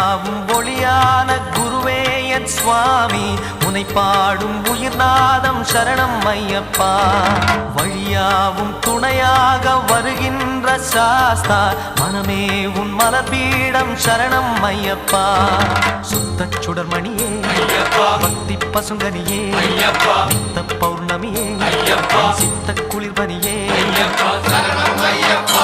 ஒளியாவும் ஒளியான குருவே என் சுவாமி உனை பாடும் உயிர்நாதம் சரணம் ஐயப்பா வழியாவும் துணையாக வருகின்ற சாஸ்தா மனமே உன் மலர்பீடம் சரணம் ஐயப்பா சுத்த சுடர்மணியே பக்தி பசுங்கனியே நித்த பௌர்ணமியே சித்த குளிர்பனியே சரணம் ஐயப்பா